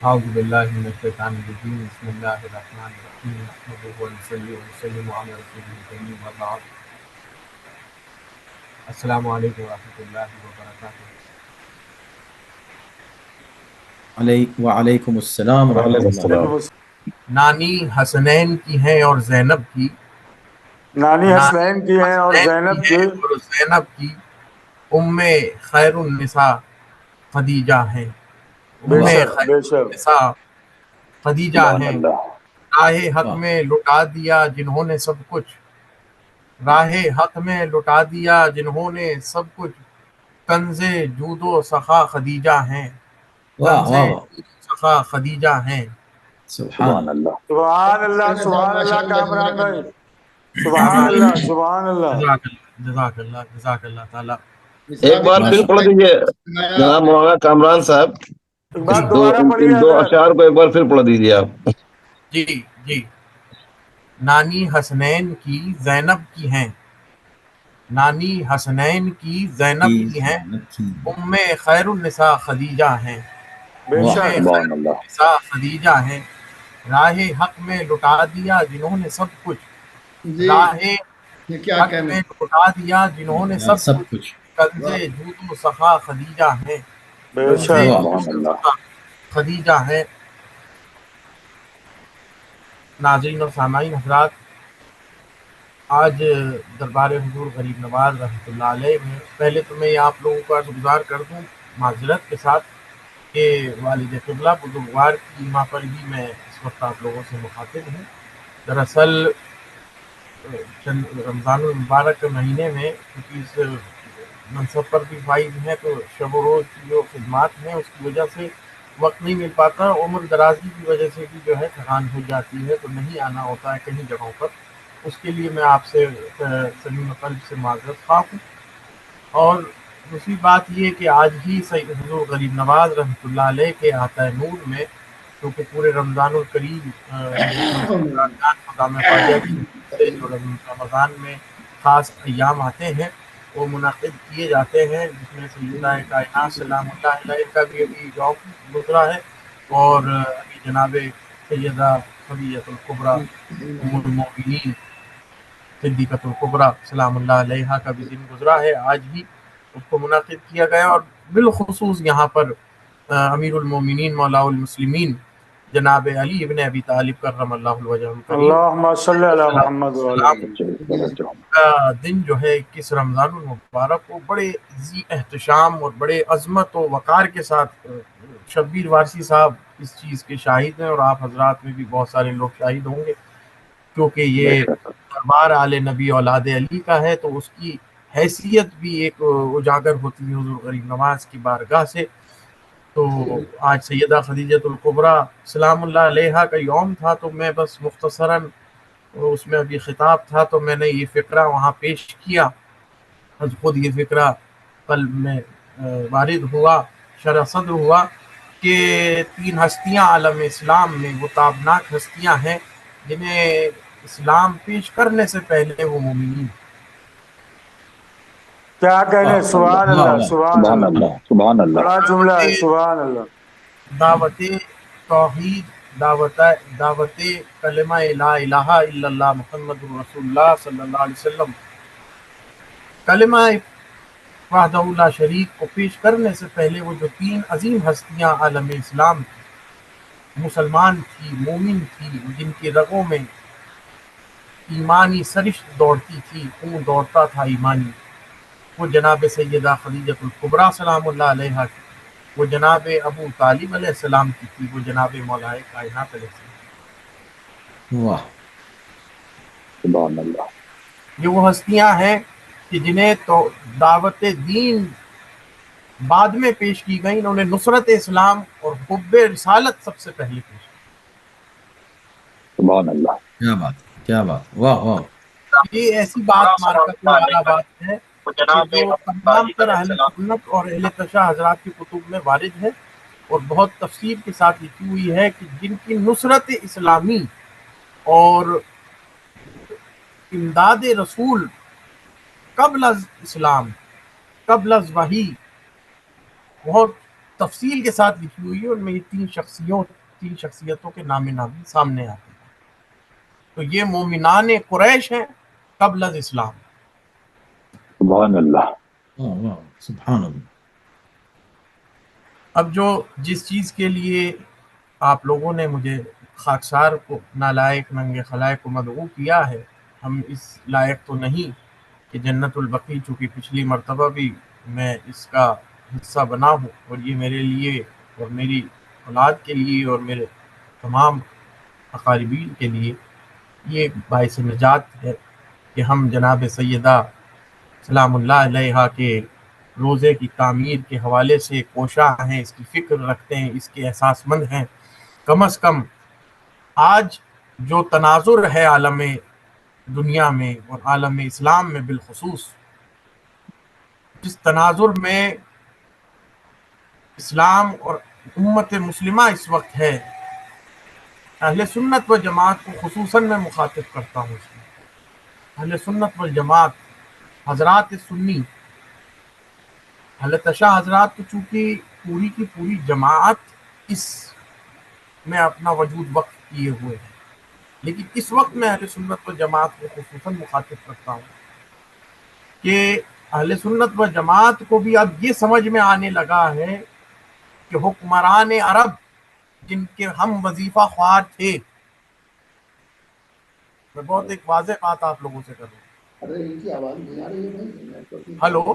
اعوذ باللہ من الشیطان الرجیم بسم اللہ الرحمن الرحیم نحمدہ ونصلی ونسلم علی رسولہ الکریم وبعد السلام علیکم ورحمۃ اللہ وبرکاتہ۔ وعلیکم السلام ورحمۃ اللہ۔ نانی حسنین کی ہیں اور زینب کی، نانی حسنین کی ہیں اور حسنین زینب کی کی، ہیں اور زینب کی ام خیر النساء خدیجہ ہیں، بے ام شک خیر بے شک۔ النساء خدیجہ ہیں۔ راہ حق میں لٹا دیا جنہوں نے سب کچھ، راہ حق میں لٹا دیا جنہوں نے سب کچھ، کنز جود و سخا خدیجہ ہیں، واہ کنز واہ جود و سخا خدیجہ ہیں۔ سبحان اللہ۔ سبحان اللہ سبحان اللہ کامران بھائی، سبحان اللہ سبحان اللہ۔ جزاک اللہ جزاک اللہ تعالیٰ۔ ایک بار پھر پڑھ دیجیے جناب مولانا کامران صاحب، ایک بار ان دوبارہ پڑھیے دو حضرت۔ اشعار کو ایک بار پھر پڑھ دیجیے آپ۔ جی نانی حسنین کی زینب کی ہیں، نانی حسنین کی زینب کی ہیں، ام خیر النساء خدیجہ ہیں، بے ام شک خیر النساء خدیجہ ہیں۔ راہ حق میں لٹا دیا جنہوں نے سب کچھ، راہ حق میں لٹا دیا جنہوں نے سب کچھ، کنز جود و سخا خدیجہ ہیں، بے کنز شک۔ جود و سخا خدیجہ ہیں۔ ناظرین اور سامعین حضرات، آج دربار حضور غریب نواز رحمۃ اللہ علیہ میں پہلے تو میں آپ لوگوں کا گزار کر دوں معذرت کے ساتھ کہ والد قبلہ بزرگوار کی ماں پر بھی میں اس وقت آپ لوگوں سے مخاطب ہوں۔ دراصل رمضان المبارک کے مہینے میں کیونکہ اس منصب پر بھی فائز ہیں تو شب و روز کی جو خدمات ہیں اس کی وجہ سے وقت نہیں مل پاتا، عمر درازی کی وجہ سے بھی جو ہے تھکان ہو جاتی ہے تو نہیں آنا ہوتا ہے کہیں جگہوں پر، اس کے لیے میں آپ سے صمیم قلب سے معذرت خواہ ہوں۔ اور دوسری بات یہ کہ آج ہی سید حضور غریب نواز رحمۃ اللہ علیہ کے آتائے نور میں کیونکہ پورے رمضان الکریم مقام خواجہ کی سے جو رمضان میں خاص ایام آتے ہیں وہ منعقد کیے جاتے ہیں، جس میں سیدہ کائنات سلام اللہ علیہ کا بھی ابھی یوم گزرا ہے، اور ابھی جناب سیدہ خدیجہ الکبریٰ ام المؤمنین صدیقۃ الکبریٰ سلام اللہ علیہ کا بھی دن گزرا ہے، آج بھی اس کو منعقد کیا گیا، اور بالخصوص یہاں پر امیر المومنین مولا المسلمین جناب علی ابن ابی طالب کرم اللہ وجہ الکریم اللہم صلی علی محمد کا دن جو ہے 21 رمضان المبارک کو بڑے ذی احتشام اور بڑے عظمت و وقار کے ساتھ شبیر وارسی صاحب اس چیز کے شاہد ہیں، اور آپ حضرات میں بھی بہت سارے لوگ شاہد ہوں گے کیونکہ یہ دربار آل نبی اولاد علی کا ہے تو اس کی حیثیت بھی ایک اجاگر ہوتی ہے حضور غریب نواز کی بارگاہ سے۔ تو آج سیدہ خدیجۃ الکبریٰ سلام اللہ علیہ کا یوم تھا تو میں بس مختصراً اس میں ابھی خطاب تھا تو میں نے یہ فقرہ وہاں پیش کیا، خود یہ فقرہ قلب میں وارد ہوا، شرح صدر ہوا کہ 3 ہستیاں عالم اسلام میں وہ تابناک ہستیاں ہیں جنہیں اسلام پیش کرنے سے پہلے وہ مومنین، کیا کہنے، سبحان اللہ سبحان اللہ سبحان اللہ۔ بڑا جملہ ہے، سبحان اللہ۔ دعوت توحید، دعوت کلمہ لا الہ الا اللہ محمد رسول اللہ صلی اللہ علیہ وسلم، کلمہ وحدہ لا شریک کو پیش کرنے سے پہلے وہ جو 3 عظیم ہستیاں عالم اسلام مسلمان تھی، مومن تھی، جن کی رگوں میں ایمانی سرشت دوڑتی تھی، خون دوڑتا تھا ایمانی، وہ جناب سیدہ خدیجۃ الکبریٰ سلام اللہ علیہ کی، وہ جناب ابو طالب علیہ السلام کی تھی، وہ جناب مولا کائنات علیہ السلام۔ واہ سبحان اللہ۔ یہ وہ ہستیاں ہیں کہ جنہیں تو دعوت دین بعد میں پیش کی گئی، انہوں نے نصرت اسلام اور حب رسالت سب سے پہلے پیش کی۔ سبحان اللہ۔ کیا بات کیا بات، واہ واہ۔ یہ ایسی بات معرکت والا بات ہے کہ جو تمام تر اہل سنت اور اہل تشیع حضرات کی کتب میں وارد ہے اور بہت تفصیل کے ساتھ لکھی ہوئی ہے کہ جن کی نصرت اسلامی اور امداد رسول قبل از اسلام، قبل از وحی بہت تفصیل کے ساتھ لکھی ہوئی ہے، ان میں یہ تین شخصیتوں کے نام نامی سامنے آتے ہیں۔ تو یہ مومنان قریش ہیں قبل از اسلام۔ سبحان اللہ۔ سبحان اللہ۔ اب جس چیز کے لیے آپ لوگوں نے مجھے خاکسار کو، نالائق ننگے خلائق کو مدعو کیا ہے، ہم اس لائق تو نہیں کہ جنت البقیع، چونکہ پچھلی مرتبہ بھی میں اس کا حصہ بنا ہوں، اور یہ میرے لیے اور میری اولاد کے لیے اور میرے تمام اقاربین کے لیے یہ باعث نجات ہے کہ ہم جناب سیدہ سلام اللہ علیہا کے روزے کی تعمیر کے حوالے سے کوشاں ہیں، اس کی فکر رکھتے ہیں، اس کے احساس مند ہیں۔ کم از کم آج جو تناظر ہے عالم دنیا میں اور عالم اسلام میں بالخصوص، جس تناظر میں اسلام اور امت مسلمہ اس وقت ہے، اہل سنت و جماعت کو خصوصاً میں مخاطب کرتا ہوں اس میں، اہل سنت و جماعت حضرات سنی، حضرت شاہ حضرات تو چونکہ پوری کی پوری جماعت اس میں اپنا وجود وقف کیے ہوئے ہیں، لیکن اس وقت میں اہل سنت و جماعت کو خصوصاً مخاطب کرتا ہوں کہ اہل سنت و جماعت کو بھی اب یہ سمجھ میں آنے لگا ہے کہ حکمران عرب جن کے ہم وظیفہ خوار تھے، میں بہت ایک واضح بات آپ لوگوں سے کروں۔ ہلو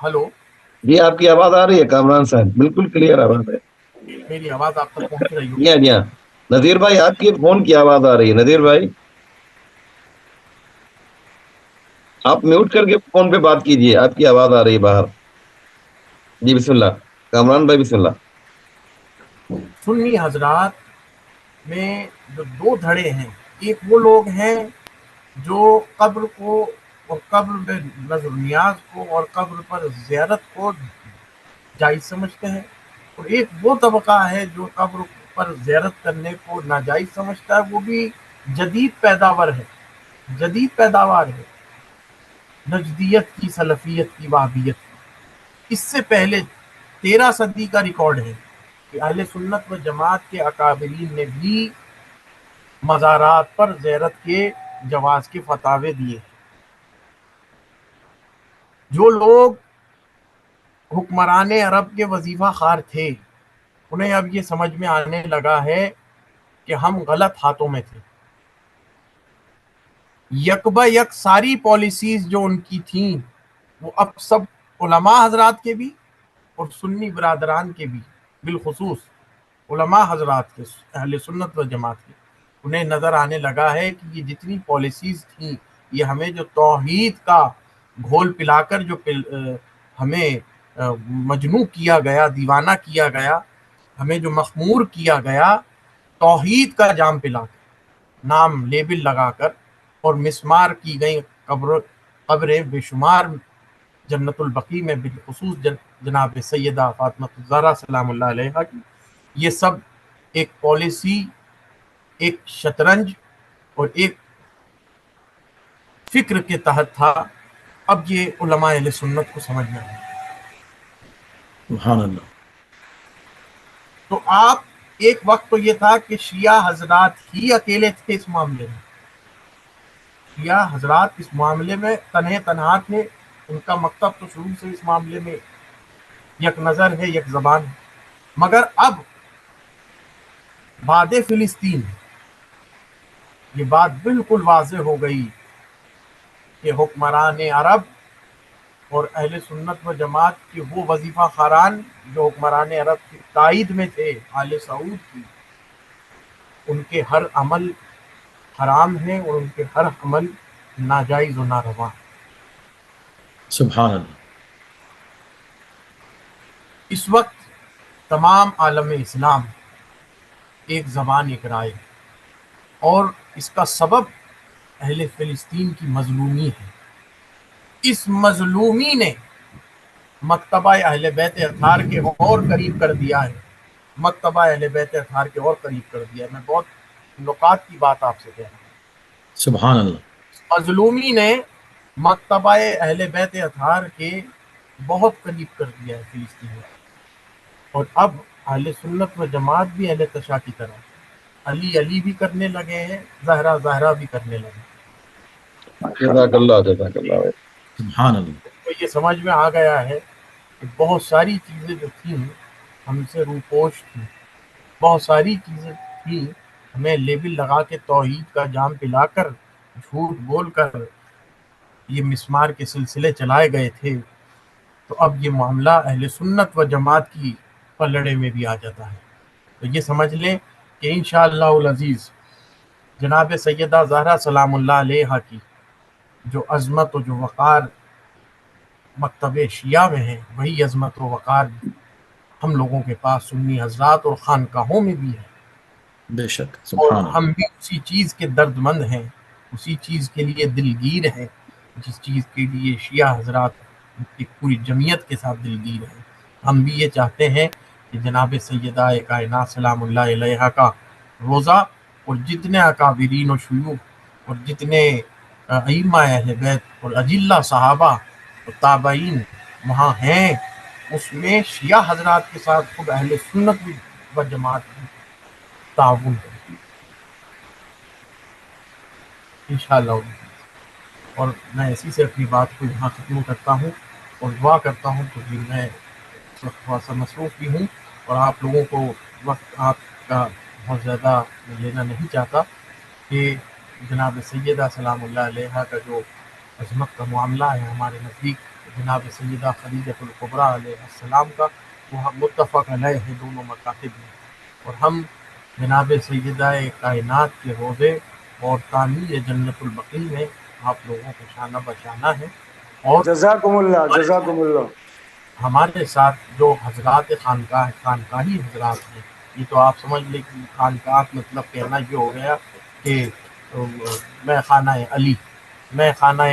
ہلو، جی آپ کی آواز آ رہی ہے کامران صاحب، بالکل کلیئر آواز ہے۔ میری آواز آپ تک پہنچ رہی جی ہاں جی ہاں، نذیر بھائی آپ کی فون کی آواز آ رہی ہے، نذیر بھائی آپ میوٹ کر کے فون پہ بات کیجئے، آپ کی آواز آ رہی ہے باہر۔ جی بسم اللہ، کامران بھائی بسم اللہ۔ سنی حضرات میں جو دو دھڑے ہیں، ایک وہ لوگ ہیں جو قبر کو اور قبر میں نظر نیاز کو اور قبر پر زیارت کو جائز سمجھتے ہیں، اور ایک وہ طبقہ ہے جو قبر پر زیارت کرنے کو ناجائز سمجھتا ہے، وہ بھی جدید پیداوار ہے نجدیت کی، سلفیت کی، وہابیت کی۔ اس سے پہلے 13 صدی کا ریکارڈ ہے کہ اہل سنت و جماعت کے اکابرین نے بھی مزارات پر زیارت کے جواز کے فتاوے دیے۔ جو لوگ حکمران عرب کے وظیفہ خوار تھے، انہیں اب یہ سمجھ میں آنے لگا ہے کہ ہم غلط ہاتھوں میں تھے۔ یکبا یک ساری پالیسیز جو ان کی تھیں، وہ اب سب علماء حضرات کے بھی اور سنی برادران کے بھی، بالخصوص علماء حضرات کے، اہل سنت و جماعت کے، انہیں نظر آنے لگا ہے کہ یہ جتنی پالیسیز تھیں، یہ ہمیں جو توحید کا گھول پلا کر جو ہمیں مجنون کیا گیا، دیوانہ کیا گیا، ہمیں جو مخمور کیا گیا توحید کا جام پلا کر، نام لیبل لگا کر، اور مسمار کی گئی قبریں بے شمار جنت البقیع میں، بالخصوص جناب سیدہ فاطمہ الزہرا سلام اللہ علیہا کی، یہ سب ایک پالیسی، ایک شطرنج اور ایک فکر کے تحت تھا۔ اب یہ علماء اہل سنت کو سمجھ میں آیا۔ سبحان اللہ۔ تو آپ ایک وقت تو یہ تھا کہ شیعہ حضرات ہی اکیلے تھے اس معاملے میں، شیعہ حضرات اس معاملے میں تنہا تھے، ان کا مکتب تو شروع سے اس معاملے میں یک نظر ہے، یک زبان ہے۔ مگر اب بعد فلسطین یہ بات بالکل واضح ہو گئی کہ حکمران عرب اور اہل سنت و جماعت کے وہ وظیفہ خاران جو حکمران عرب کی تائید میں تھے، آل سعود کی، ان کے ہر عمل حرام ہے اور ان کے ہر عمل ناجائز و ناروا۔ سبحان اللہ۔ اس وقت تمام عالم اسلام ایک زبان، ایک رائے، اور اس کا سبب اہل فلسطین کی مظلومی ہے۔ اس مظلومی نے مکتبہ اہل بیت اطہار کے اور قریب کر دیا ہے، مکتبہ اہل بیت اطہار کے اور قریب کر دیا ہے۔ میں بہت نکات کی بات آپ سے کہہ رہا ہوں۔ سبحان اللہ۔ مظلومی نے مکتبہ اہل بیت اطہار کے بہت قریب کر دیا ہے فلسطین کو. اور اب اہل سنت و جماعت بھی اہل تشیع کی طرح علی علی بھی کرنے لگے ہیں، زہرا زہرا بھی کرنے لگے ہیں. جزاک اللہ جزاک اللہ. سبحان اللہ. تو یہ سمجھ میں آ گیا ہے کہ بہت ساری چیزیں جو تھیں ہم سے روپوش تھیں، بہت ساری چیزیں تھیں ہمیں لیبل لگا کے توحید کا جام پلا کر جھوٹ بول کر یہ مسمار کے سلسلے چلائے گئے تھے. تو اب یہ معاملہ اہل سنت و جماعت کی پلڑے میں بھی آ جاتا ہے. تو یہ سمجھ لیں کہ انشاءاللہ العزیز جناب سیدہ زہرا سلام اللہ علیہا کی جو عظمت و جو وقار مکتب شیعہ میں ہے، وہی عظمت و وقار ہم لوگوں کے پاس سنی حضرات اور خانقاہوں میں بھی ہے. بے شک. اور سبحان اللہ. ہم بھی اسی چیز کے درد مند ہیں، اسی چیز کے لیے دلگیر ہیں جس چیز کے لیے شیعہ حضرات کی پوری جمعیت کے ساتھ دلگیر ہیں. ہم بھی یہ چاہتے ہیں کہ جناب سیدہ کائنات سلام اللہ علیہا کا روزہ اور جتنے اکابرین و شیوخ اور جتنے ائمہ اہل بیت اور اجلہ صحابہ اور تابعین وہاں ہیں، اس میں شیعہ حضرات کے ساتھ خود اہل سنت و جماعت کی تعاون ہے انشاءاللہ. اور میں اسی سے اپنی بات کو یہاں ختم کرتا ہوں اور دعا کرتا ہوں کہ میں اس وقت تھوڑا سا مصروف بھی ہوں اور آپ لوگوں کو وقت آپ کا بہت زیادہ لینا نہیں چاہتا کہ جناب سیدہ سلام اللہ علیہا کا جو عظمت کا معاملہ ہے ہمارے نزدیک جناب سیدہ خدیجۃ الکبریٰ علیہ السلام کا، وہ متفق علیہ ہے دونوں مکاتب میں. اور ہم جناب سیدہ کائنات کے روضے اور تعمیر جنت البقیع میں آپ لوگوں کو شانہ بشانہ ہے. اور جزاکم اللہ جزاکم اللہ. ہمارے ساتھ جو حضرات خانقاہی حضرات ہیں، یہ تو آپ سمجھ لیں کہ خانقاہ مطلب کہنا یہ ہو گیا کہ میں خانہ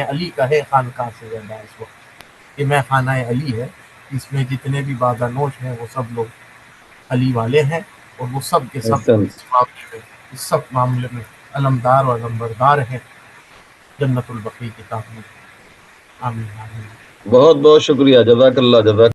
علی کا ہے خانقاہ سے زیادہ اس وقت کہ میں خانہ علی ہے. اس میں جتنے بھی بادانوش ہیں وہ سب لوگ علی والے ہیں اور وہ سب کے سب اس معاملے میں علمدار اور علمبردار ہیں جنت البقیع کی تعمیر. آمین آمین. بہت بہت شکریہ. جزاک اللہ جزاک